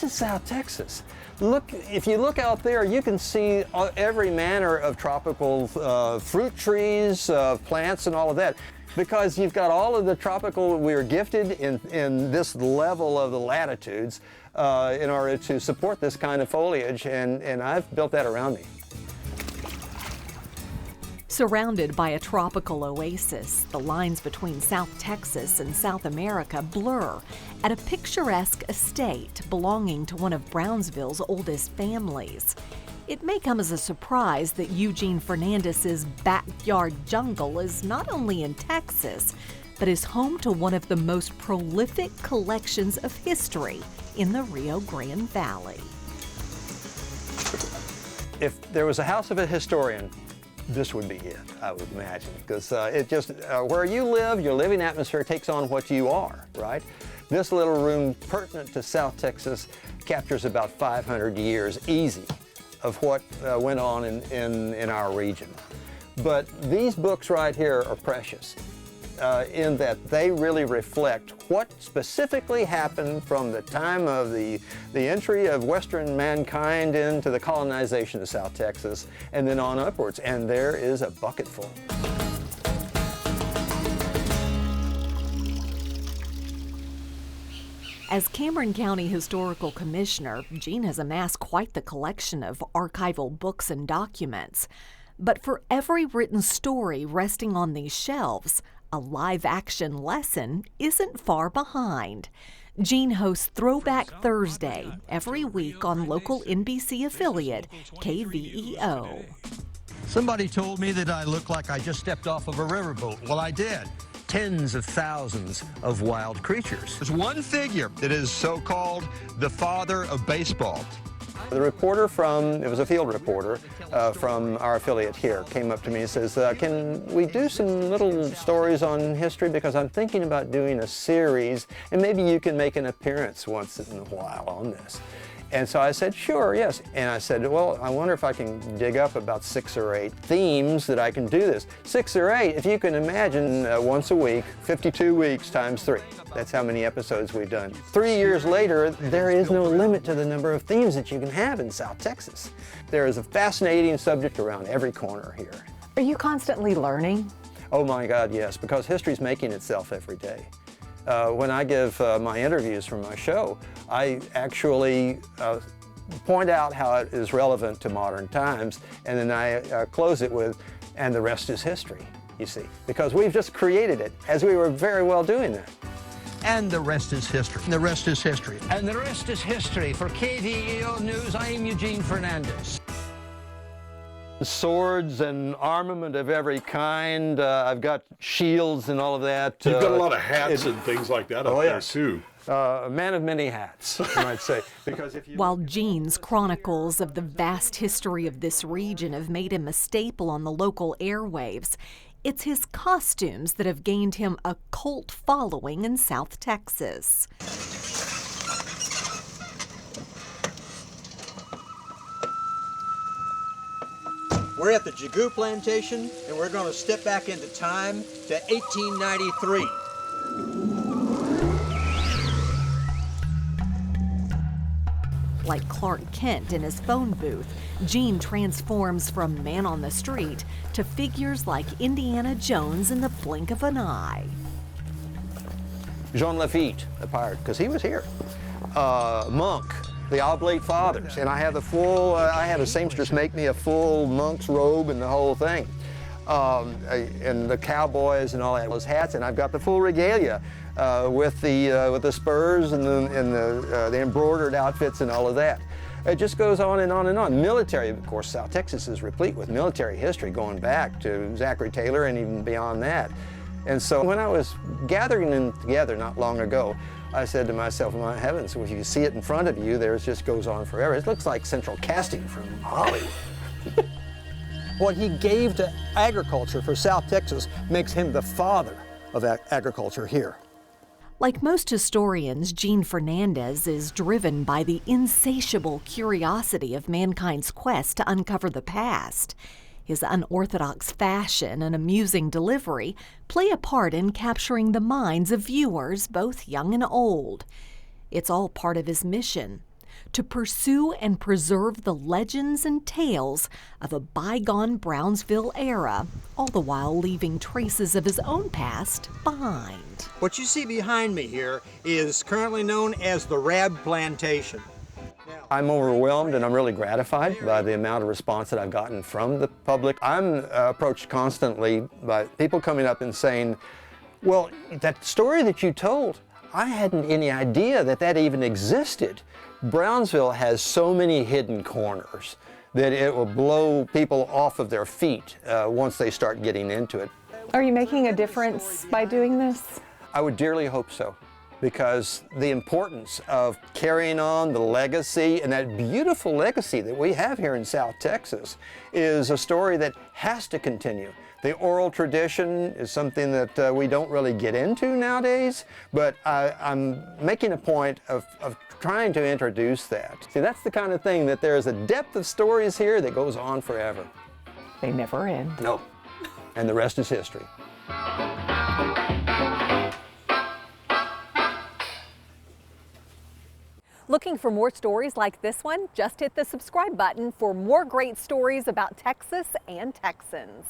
this is South Texas. Look, if you look out there, you can see every manner of tropical fruit trees, plants, and all of that. Because you've got all of the tropical, we are gifted in this level of the latitudes in order to support this kind of foliage, and I've built that around me. Surrounded by a tropical oasis, the lines between South Texas and South America blur at a picturesque estate belonging to one of Brownsville's oldest families. It may come as a surprise that Eugene Fernandez's backyard jungle is not only in Texas, but is home to one of the most prolific collections of history in the Rio Grande Valley. If there was a house of a historian, this would be it, I would imagine, because it just, where you live, your living atmosphere takes on what you are, right? This little room, pertinent to South Texas, captures about 500 years easy of what went on in our region. But these books right here are precious in that they really reflect what specifically happened from the time of the entry of Western mankind into the colonization of South Texas and then on upwards. And there is a bucketful. As Cameron County Historical Commissioner, Gene has amassed quite the collection of archival books and documents. But for every written story resting on these shelves, a live-action lesson isn't far behind. Gene hosts Throwback Thursday every week on local NBC affiliate KVEO. Somebody told me that I look like I just stepped off of a riverboat. Well, I did. Tens of thousands of wild creatures. There's one figure that is so-called the father of baseball. The reporter it was a field reporter from our affiliate here, came up to me and says, can we do some little stories on history? Because I'm thinking about doing a series, and maybe you can make an appearance once in a while on this. And so I said, sure, yes. And I said, well, I wonder if I can dig up about 6 or 8 themes that I can do this. 6 or 8, if you can imagine, once a week, 52 weeks times 3. That's how many episodes we've done. 3 years later, there is no limit to the number of themes that you can have in South Texas. There is a fascinating subject around every corner here. Are you constantly learning? Oh my God, yes, because history's making itself every day. When I give my interviews from my show, I actually point out how it is relevant to modern times, and then I close it with, and the rest is history, you see, because we've just created it, as we were very well doing that. And the rest is history. The rest is history. And the rest is history. For KVEO News, I'm Eugene Fernandez. Swords and armament of every kind. I've got shields and all of that. You've got a lot of hats and things like that up there, too. A man of many hats, you might say. Because if you While Gene's chronicles of the vast history of this region have made him a staple on the local airwaves, it's his costumes that have gained him a cult following in South Texas. We're at the Jagoo Plantation, and we're going to step back into time to 1893. Like Clark Kent in his phone booth, Gene transforms from man on the street to figures like Indiana Jones in the blink of an eye. Jean Lafitte, the pirate, because he was here. Monk, the Oblate Fathers, and I have the full, I had a seamstress make me a full monk's robe and the whole thing. And the cowboys and all that, those hats, and I've got the full regalia with the spurs and the embroidered outfits and all of that. It just goes on and on and on. Military, of course, South Texas is replete with military history going back to Zachary Taylor and even beyond that. And so when I was gathering them together not long ago, I said to myself, my heavens, if you see it in front of you, there it just goes on forever. It looks like central casting from Hollywood. What he gave to agriculture for South Texas makes him the father of agriculture here. Like most historians, Gene Fernandez is driven by the insatiable curiosity of mankind's quest to uncover the past. His unorthodox fashion and amusing delivery play a part in capturing the minds of viewers, both young and old. It's all part of his mission. to pursue and preserve the legends and tales of a bygone Brownsville era, all the while leaving traces of his own past behind. What you see behind me here is currently known as the Rab Plantation. I'm overwhelmed and I'm really gratified by the amount of response that I've gotten from the public. I'm approached constantly by people coming up and saying, well, that story that you told, I hadn't any idea that that even existed. Brownsville has so many hidden corners that it will blow people off of their feet once they start getting into it. Are you making a difference by doing this? I would dearly hope so, because the importance of carrying on the legacy, and that beautiful legacy that we have here in South Texas, is a story that has to continue. The oral tradition is something that we don't really get into nowadays, but I'm making a point of trying to introduce that. See, that's the kind of thing that there's a depth of stories here that goes on forever. They never end. No, and the rest is history. Looking for more stories like this one? Just hit the subscribe button for more great stories about Texas and Texans.